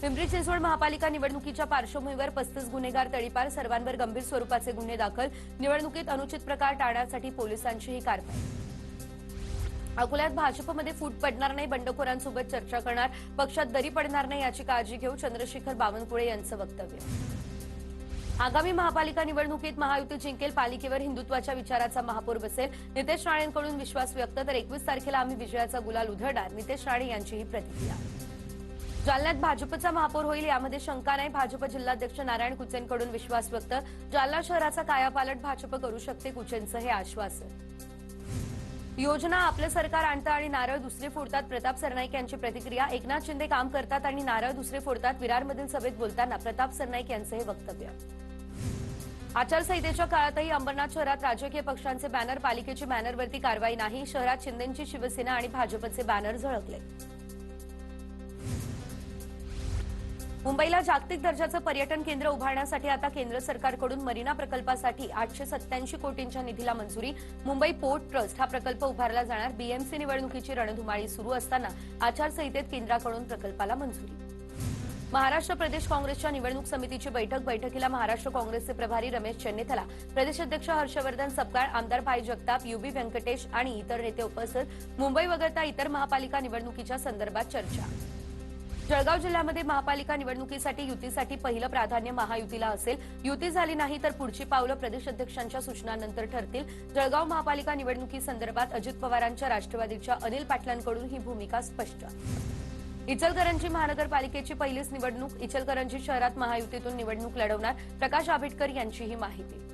पिंपरी चिंचवड महापालिका निवडणुकीच्या पार्श्वभूमीवर 35 गुन्हेगार तडीपार, सर्वांवर गंभीर स्वरूपाचे गुन्हे दाखल, निवडणुकीत अनुचित प्रकार टाळण्यासाठी पोलिसांचीही कारवाई। अकोल्यात भाजपमध्ये फूट पडणार नाही, बंडखोरांसोबत चर्चा करणार, पक्षात दरी पडणार नाही याची काळजी घेऊ, चंद्रशेखर बावनकुळे यांचं वक्तव्य। आगामी महापालिका निवडणुकीत महायुती जिंकेल, पालिकेवर हिंदुत्वाच्या विचाराचा महापौर बसेल, नितेश राणेंकडून विश्वास व्यक्त, तर 21 तारखेला आम्ही विजयाचा गुलाल उधळणार, नितेश राणे यांचीही प्रतिक्रिया। जालन्यात भाजपचा महापौर होईल यामध्ये शंका नाही, भाजप जिल्हाध्यक्ष नारायण कुचेंकडून विश्वास व्यक्त, जालना शहराचा कायापालट भाजप करू शकते, कुचेंचं हे आश्वासन। योजना आपलं सरकार आणतं आणि नारळ दुसरे फोडतात, प्रताप सरनाईक यांची प्रतिक्रिया। एकनाथ शिंदे काम करतात आणि नारळ दुसरे फोडतात, विरारमधील सभेत बोलताना प्रताप सरनाईक यांचं हे वक्तव्य। आचारसंहितेच्या काळातही अंबरनाथ शहरात राजकीय पक्षांचे बॅनर, पालिकेची बॅनरवरती कारवाई नाही, शहरात शिंदेंची शिवसेना आणि भाजपचे बॅनर झळकले। मुंबईला जागतिक दर्जाचं पर्यटन केंद्र उभारण्यासाठी आता केंद्र सरकारकडून मरीना प्रकल्पासाठी 887 कोटींच्या निधीला मंजुरी, मुंबई पोर्ट ट्रस्ट हा प्रकल्प उभारला जाणार, बीएमसी निवडणुकीची रणधुमाळी सुरू असताना आचारसंहितेत केंद्राकडून प्रकल्पाला मंजुरी। महाराष्ट्र प्रदेश काँग्रेसच्या निवडणूक समितीची बैठकीला महाराष्ट्र काँग्रेसचे प्रभारी रमेश चेन्नेथला, प्रदेशाध्यक्ष हर्षवर्धन सपकाळ, आमदार भाई जगताप, यूबी व्यंकटेश आणि इतर नेते उपस्थित। मुंबई वगळता इतर महापालिका निवडणुकीच्या संदर्भात चर्चा। जळगाव जिल्ह्यामध्ये महापालिका निवडणुकीसाठी युतीसाठी पहिलं प्राधान्य महायुतीला असेल, युती झाली नाही तर पुढची पावलं प्रदेशाध्यक्षांच्या सूचनांनंतर ठरतील। जळगाव महापालिका निवडणुकीसंदर्भात अजित पवारांच्या राष्ट्रवादीच्या अनिल पाटलांकडून ही भूमिका स्पष्ट। इचलकरंजी महानगरपालिकेची पहिलीच निवडणूक, इचलकरंजी शहरात महायुतीतून निवडणूक लढवणार, प्रकाश आंबेडकर यांची ही माहिती।